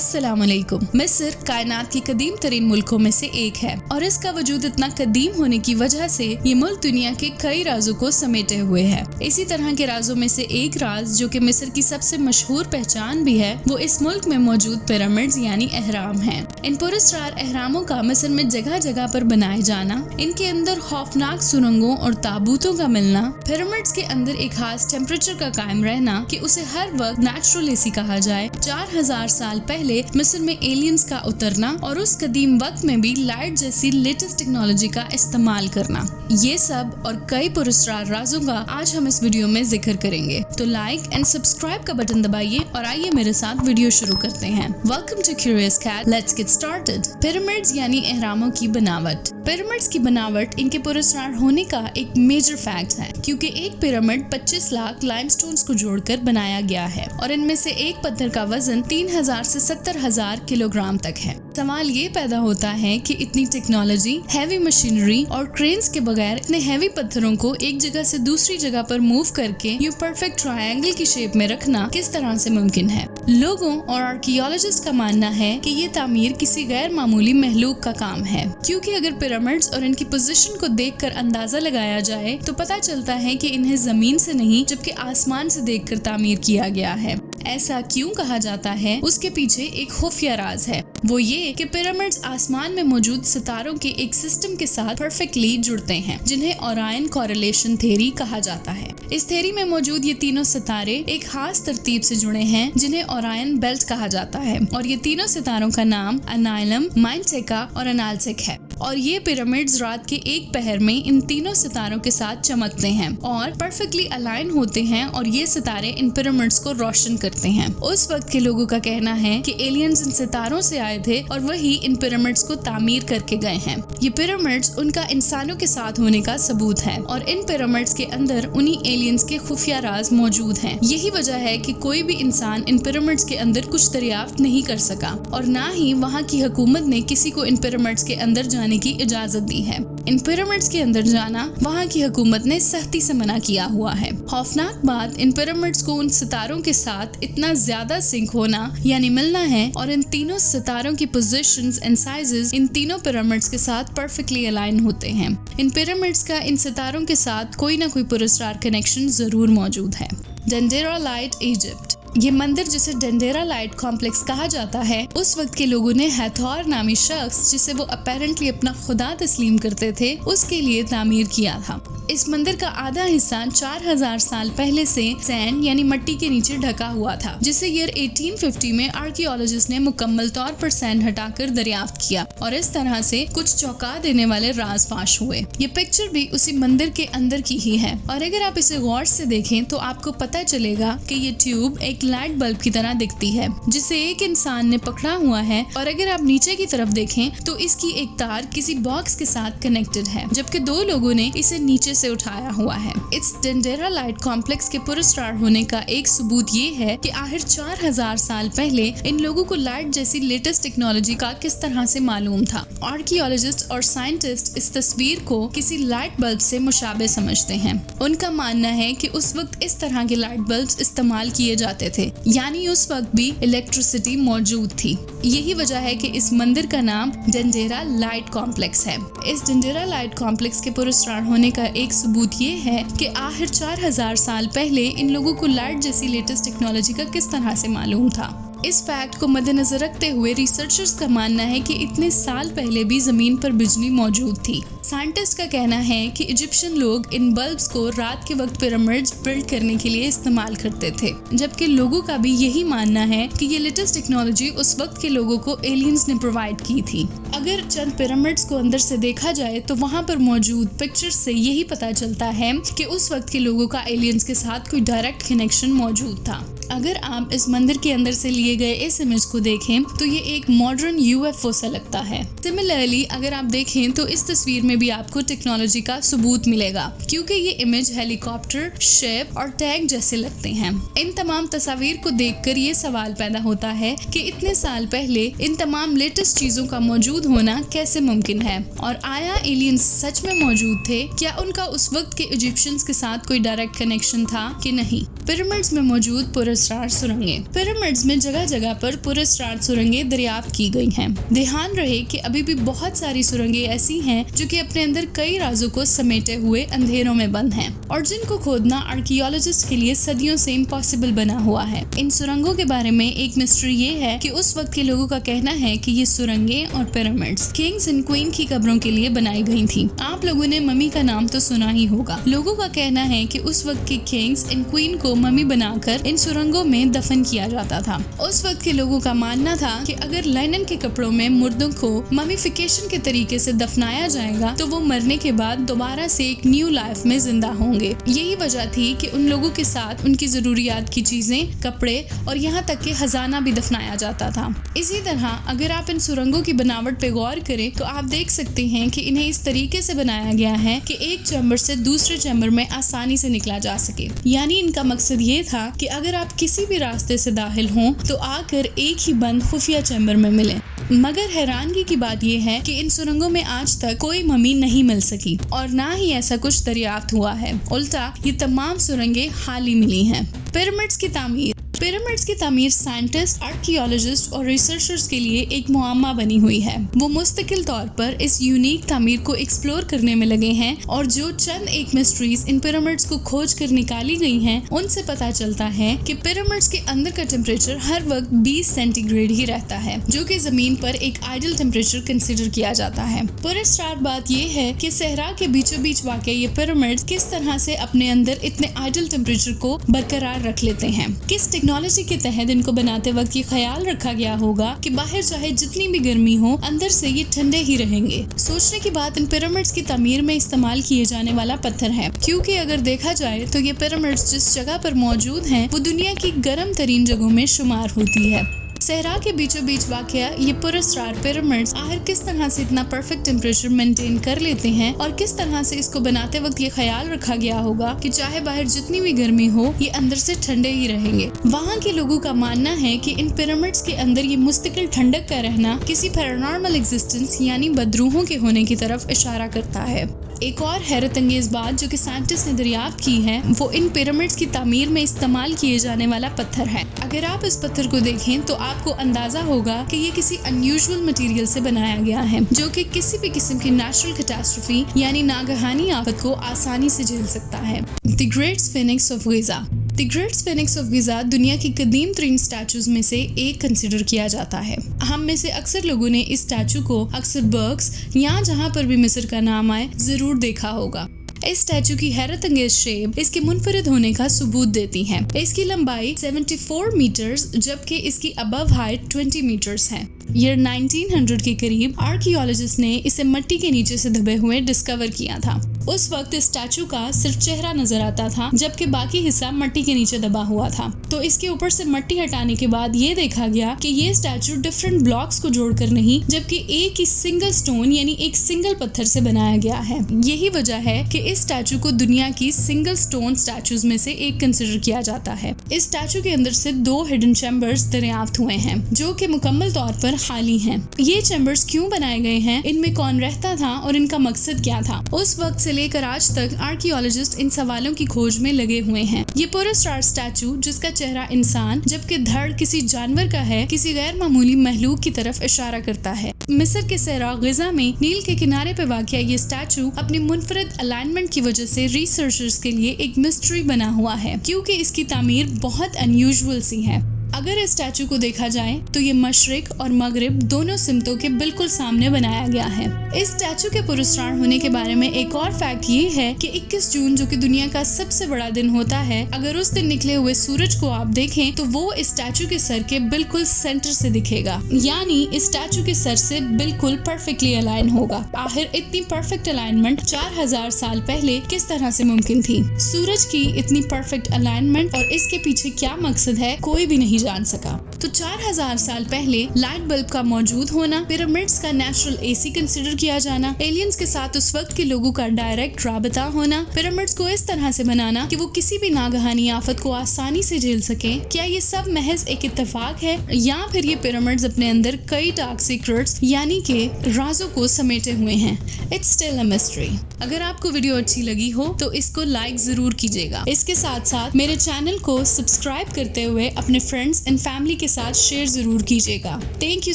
अस्सलाम वालेकुम। मिस्र कायनात के कदीम तरीन मुल्कों में से एक है और इसका वजूद इतना कदीम होने की वजह से ये मुल्क दुनिया के कई राजों को समेटे हुए है। इसी तरह के राजों में से एक राज जो कि मिस्र की सबसे मशहूर पहचान भी है, वो इस मुल्क में मौजूद पिरामिड्स यानी अहराम हैं। इन पुरस्कार अहरामों का मिस्र में जगह जगह पर बनाए जाना, इनके अंदर खौफनाक सुरंगों और ताबूतों का मिलना, पिरामिड्स के अंदर एक खास टेम्परेचर का कायम रहना कि उसे हर वक्त नेचुरल एसी कहा जाए, 4000 साल पहले मिस्र में एलियंस का उतरना और उस कदीम वक्त में भी लाइट जैसी लेटेस्ट टेक्नोलॉजी का इस्तेमाल करना, ये सब और कई पुरस्कार राजों का आज हम इस वीडियो में जिक्र करेंगे। तो लाइक एंड सब्सक्राइब का बटन दबाइए और आइए मेरे साथ वीडियो शुरू करते हैं। Welcome to Curious Cat, let's get started. Pyramids यानी अहरामों की बनावट। पिरामिड्स की बनावट इनके पुरस्कार होने का एक मेजर फैक्ट है, क्योंकि एक पिरामिड 25 लाख लाइमस्टोन्स को जोड़कर बनाया गया है और इनमें से एक पत्थर का वजन 3000 से 70,000 किलोग्राम तक है। सवाल ये पैदा होता है कि इतनी टेक्नोलॉजी, हैवी मशीनरी और क्रेन्स के बगैर इतने हैवी पत्थरों को एक जगह से दूसरी जगह पर मूव करके यूं परफेक्ट ट्रायंगल की शेप में रखना किस तरह से मुमकिन है। लोगों और आर्कियोलॉजिस्ट का मानना है कि ये तामीर किसी गैर मामूली महलूक का काम है, क्योंकि अगर पिरामिड्स और इनकी पोजीशन को देखकर अंदाजा लगाया जाए तो पता चलता है कि इन्हें जमीन से नहीं जबकि आसमान से देखकर तामीर किया गया है। ऐसा क्यों कहा जाता है, उसके पीछे एक खुफिया राज है। वो ये कि पिरामिड्स आसमान में मौजूद सितारों के एक सिस्टम के साथ परफेक्टली जुड़ते हैं, जिन्हें ओरायन कोरिलेशन थ्योरी कहा जाता है। इस थ्योरी में मौजूद ये तीनों सितारे एक खास तरतीब से जुड़े हैं, जिन्हें ओरायन बेल्ट कहा जाता है, और ये तीनों सितारों का नाम अनाइलम, माइनटेका और अनाल्सिक है। और ये पिरामिड्स रात के एक पहर में इन तीनों सितारों के साथ चमकते हैं और परफेक्टली अलाइन होते हैं, और ये सितारे इन पिरामिड्स को रोशन करते हैं। उस वक्त के लोगों का कहना है कि एलियंस इन सितारों से आए थे और वही इन पिरामिड्स को तामीर करके गए हैं। ये पिरामिड्स उनका इंसानों के साथ होने का सबूत है और इन पिरामिड्स के अंदर उन्हीं एलियंस के खुफिया राज मौजूद हैं। यही वजह है कि कोई भी इंसान इन पिरामिड्स के अंदर कुछ दरियाफ्त नहीं कर सका और ना ही वहाँ की हुकूमत ने किसी को इन पिरामिड्स के अंदर जाने की इजाजत दी है। इन पिरामिड्स के अंदर जाना वहाँ की हुकूमत ने सख्ती से मना किया हुआ है। खौफनाक बात, इन पिरामिड्स को उन सितारों के साथ इतना ज्यादा सिंक होना यानी मिलना है, और इन तीनों सितारों की पोजीशंस एंड साइजेस इन तीनों पिरामिड्स के साथ परफेक्टली अलाइन होते हैं। इन पिरामिड्स का इन सितारों के साथ कोई ना कोई पुरस्कार कनेक्शन जरूर मौजूद है। Dendera light, Egypt. ये मंदिर जिसे डेंडेरा लाइट कॉम्प्लेक्स कहा जाता है, उस वक्त के लोगों ने हैथोर नामी शख्स, जिसे वो अपेरेंटली अपना खुदा तस्लीम करते थे, उसके लिए तामीर किया था। इस मंदिर का आधा हिस्सा 4000 साल पहले से सैंड यानी मिट्टी के नीचे ढका हुआ था, जिसे ईयर 1850 में आर्कियोलॉजिस्ट ने मुकम्मल तौर पर सैंड हटाकर दरियाफ्त किया और इस तरह से कुछ चौंका देने वाले राज फाश हुए। ये पिक्चर भी उसी मंदिर के अंदर की ही है और अगर आप इसे गौर से देखें तो आपको पता चलेगा कि ये ट्यूब एक लाइट बल्ब की तरह दिखती है, जिसे एक इंसान ने पकड़ा हुआ है, और अगर आप नीचे की तरफ देखें तो इसकी एक तार किसी बॉक्स के साथ कनेक्टेड है, जबकि दो लोगों ने इसे नीचे से उठाया हुआ है। इस डेंडेरा लाइट कॉम्प्लेक्स के पुरस्कार होने का एक सबूत ये है कि आखिर 4000 साल पहले इन लोगों को लाइट जैसी लेटेस्ट टेक्नोलॉजी का किस तरह से मालूम था। आर्कियोलॉजिस्ट और साइंटिस्ट इस तस्वीर को किसी लाइट बल्ब से मुशाबे समझते हैं। उनका मानना है कि उस वक्त इस तरह के लाइट बल्ब इस्तेमाल किए जाते थे, यानी उस वक्त भी इलेक्ट्रिसिटी मौजूद थी। यही वजह है कि इस मंदिर का नाम डेंडेरा लाइट कॉम्प्लेक्स है। इस डेंडेरा लाइट कॉम्प्लेक्स के पुरस्कार होने का एक सबूत ये है कि आखिर 4000 साल पहले इन लोगों को लाइट जैसी लेटेस्ट टेक्नोलॉजी का किस तरह से मालूम था। इस फैक्ट को मद्देनजर रखते हुए रिसर्चर्स का मानना है कि इतने साल पहले भी जमीन पर बिजली मौजूद थी। साइंटिस्ट का कहना है कि इजिप्शियन लोग इन बल्ब्स को रात के वक्त पिरामिड्स बिल्ड करने के लिए इस्तेमाल करते थे, जबकि लोगों का भी यही मानना है कि ये लेटेस्ट टेक्नोलॉजी उस वक्त के लोगों को एलियंस ने प्रोवाइड की थी। अगर चंद पिरामिड्स को अंदर से देखा जाए तो वहाँ पर मौजूद पिक्चर्स से यही पता चलता है कि उस वक्त के लोगों का एलियंस के साथ कोई डायरेक्ट कनेक्शन मौजूद था। अगर आप इस मंदिर के अंदर से लिए गए इस इमेज को देखें तो ये एक मॉडर्न यूएफओ सा लगता है। सिमिलरली अगर आप देखें तो इस तस्वीर में भी आपको टेक्नोलॉजी का सबूत मिलेगा, क्योंकि ये इमेज हेलीकॉप्टर, शिप और टैंक जैसे लगते हैं। इन तमाम तस्वीर को देखकर ये सवाल पैदा होता है कि इतने साल पहले इन तमाम लेटेस्ट चीजों का मौजूद होना कैसे मुमकिन है, और आया एलियंस सच में मौजूद थे? क्या उनका उस वक्त के इजिप्शियंस के साथ कोई डायरेक्ट कनेक्शन था कि नहीं? पिरामिड्स में मौजूद पुरस्कार सुरंगें। पिरामिड्स में जगह जगह पर पुरस्कार सुरंगें दरियाफ्त की गई हैं। ध्यान रहे कि अभी भी बहुत सारी सुरंगें ऐसी हैं जो कि अपने अंदर कई राजों को समेटे हुए अंधेरों में बंद हैं और जिनको खोदना आर्कियोलॉजिस्ट के लिए सदियों से इम्पॉसिबल बना हुआ है। इन सुरंगों के बारे में एक मिस्ट्री ये है कि उस वक्त के लोगों का कहना है कि ये सुरंगें और पिरामिड्स किंग्स एंड क्वीन की कब्रों के लिए बनाई गई थी। आप लोगों ने मम्मी का नाम तो सुना ही होगा। लोगों का कहना है कि उस वक्त के किंग्स एंड क्वीन को मम्मी बनाकर इन सुरंगों में दफन किया जाता था। उस वक्त के लोगों का मानना था कि अगर लाइनन के कपड़ों में मुर्दों को ममीफिकेशन के तरीके से दफनाया जाएगा तो वो मरने के बाद दोबारा से एक न्यू लाइफ में जिंदा होंगे। यही वजह थी कि उन लोगों के साथ उनकी जरूरियात की चीजें, कपड़े और यहाँ तक कि खजाना भी दफनाया जाता था। इसी तरह अगर आप इन सुरंगों की बनावट पे गौर करें तो आप देख सकते हैं कि इन्हें इस तरीके से बनाया गया है कि एक चैम्बर से दूसरे चैम्बर में आसानी से निकला जा सके। यानी इनका मकसद ये था कि अगर आप किसी भी रास्ते से दाखिल हों तो आकर एक ही बंद खुफिया चैम्बर में मिलें। मगर हैरानगी की बात यह है कि इन सुरंगों में आज तक कोई मम्मी नहीं मिल सकी और ना ही ऐसा कुछ दरियाफ्त हुआ है। उल्टा ये तमाम सुरंगें हाल ही मिली हैं। पिरामिड्स की तामीर साइंटिस्ट, आर्कियोलॉजिस्ट और रिसर्चर्स के लिए एक मुअम्मा बनी हुई है। वो मुस्तकिल तौर पर इस यूनिक तामीर को एक्सप्लोर करने में लगे हैं और जो चंद एक मिस्ट्रीज इन पिरामिड्स को खोज कर निकाली गई हैं, उनसे पता चलता है कि पिरामिड्स के अंदर का टेम्परेचर हर वक्त 20 सेंटीग्रेड ही रहता है, जो कि जमीन पर एक आइडियल टेम्परेचर कंसिडर किया जाता है। पुरस्कार बात ये है कि सहरा के बीचों बीच वाक़ ये पिरामिड्स किस तरह से अपने अंदर इतने आइडियल टेम्परेचर को बरकरार रख लेते हैं। किस टेक्नोलॉजी के तहत इनको बनाते वक्त ये ख्याल रखा गया होगा कि बाहर चाहे जितनी भी गर्मी हो, अंदर से ये ठंडे ही रहेंगे। सोचने की बात इन पिरामिड्स की तामीर में इस्तेमाल किए जाने वाला पत्थर है, क्योंकि अगर देखा जाए तो ये पिरामिड्स जिस जगह पर मौजूद हैं वो दुनिया की गर्म तरीन जगहों में शुमार होती है। सहरा के बीचों बीच वाक़या ये पुरस्कार पिरामिड्स आखिर किस तरह से इतना परफेक्ट टेम्परेचर मेंटेन कर लेते हैं और किस तरह से इसको बनाते वक्त ये ख्याल रखा गया होगा कि चाहे बाहर जितनी भी गर्मी हो ये अंदर से ठंडे ही रहेंगे। वहाँ के लोगों का मानना है कि इन पिरामिड्स के अंदर ये मुस्तकिल ठंडक का रहना किसी पैरानॉर्मल एग्जिस्टेंस यानी बदरूहों के होने की तरफ इशारा करता है। एक और हैरत अंगेज बात जो कि साइंटिस्ट ने दरियाफ्त की है वो इन पिरामिड्स की तामीर में इस्तेमाल किए जाने वाला पत्थर है। अगर आप इस पत्थर को देखें तो आपको अंदाजा होगा कि ये किसी अनयूजुअल मटेरियल से बनाया गया है जो कि किसी भी किस्म की नेचुरल कैटास्ट्रोफी यानी नागहानी आफत को आसानी से झेल सकता है। The great sphinx of Giza. The great sphinx of Giza दुनिया की कदीम तरीन स्टैचूज में से एक कंसिडर किया जाता है। हम में से अक्सर लोगों ने इस स्टैचू को अक्सर बर्ग्स या जहाँ पर भी मिस्र का नाम आए जरूर देखा होगा। इस स्टैचू की हैरत अंगेज शेप इसके मुनफरिद होने का सबूत देती है। इसकी लंबाई 74 मीटर्स जबकि इसकी अबव हाइट 20 मीटर्स है। ईयर 1900 के करीब आर्कियोलॉजिस्ट ने इसे मिट्टी के नीचे से दबे हुए डिस्कवर किया था। उस वक्त इस स्टैचू का सिर्फ चेहरा नजर आता था जबकि बाकी हिस्सा मिट्टी के नीचे दबा हुआ था। तो इसके ऊपर से मिट्टी हटाने के बाद ये देखा गया कि ये स्टैचू डिफरेंट ब्लॉक्स को जोड़कर नहीं जबकि एक ही सिंगल स्टोन यानी एक सिंगल पत्थर से बनाया गया है। यही वजह है कि इस स्टैचू को दुनिया की सिंगल स्टोन स्टैचूज में से एक कंसिडर किया जाता है। इस स्टैचू के अंदर से 2 हिडन चैम्बर्स दरियाफ्त हुए हैं जो कि मुकम्मल तौर पर खाली हैं। ये चैम्बर्स क्यों बनाए गए हैं, इनमें कौन रहता था और इनका मकसद क्या था, उस वक्त से लेकर आज तक आर्कियोलॉजिस्ट इन सवालों की खोज में लगे हुए हैं। ये पुरस्कार स्टैचू जिसका चेहरा इंसान जबकि धड़ किसी जानवर का है, किसी गैर मामूली महलूक की तरफ इशारा करता है। मिस्र के सहरा गिज़ा में नील के किनारे पे वाक़िया ये स्टैचू अपनी मुनफरिद अलाइनमेंट की वजह से रिसर्चर्स के लिए एक मिस्ट्री बना हुआ है क्योंकि इसकी तामीर बहुत अनयूजुअल सी है। अगर इस स्टैचू को देखा जाए तो ये मशरिक और मगरिब दोनों सिमतों के बिल्कुल सामने बनाया गया है। इस स्टैचू के पुरस्कार होने के बारे में एक और फैक्ट ये है कि 21 जून जो कि दुनिया का सबसे बड़ा दिन होता है, अगर उस दिन निकले हुए सूरज को आप देखें तो वो इस स्टैचू के सर के बिल्कुल सेंटर से दिखेगा, यानी इस स्टैचू के सर से बिल्कुल परफेक्टली अलाइन होगा। आखिर इतनी परफेक्ट अलाइनमेंट 4000 साल पहले किस तरह से मुमकिन थी? सूरज की इतनी परफेक्ट अलाइनमेंट और इसके पीछे क्या मकसद है कोई भी नहीं जान सका। तो 4000 साल पहले लाइट बल्ब का मौजूद होना, पिरामिड्स का नेचुरल एसी कंसिडर किया जाना, एलियंस के साथ उस वक्त के लोगों का डायरेक्ट राबता होना, पिरामिड्स को इस तरह से बनाना कि वो किसी भी नागहानी आफत को आसानी से झेल सके, क्या ये सब महज एक इत्तेफाक है या फिर ये पिरामिड्स अपने अंदर कई डार्क सीक्रेट्स यानी कि राजों को समेटे हुए हैं? It's still a mystery. अगर आपको वीडियो अच्छी लगी हो तो इसको लाइक जरूर कीजिएगा। इसके साथ साथ मेरे चैनल को सब्सक्राइब करते हुए अपने फ्रेंड्स एंड फैमिली के साथ शेयर जरूर कीजिएगा। Thank you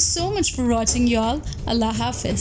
so much for watching you all. Allah Hafiz.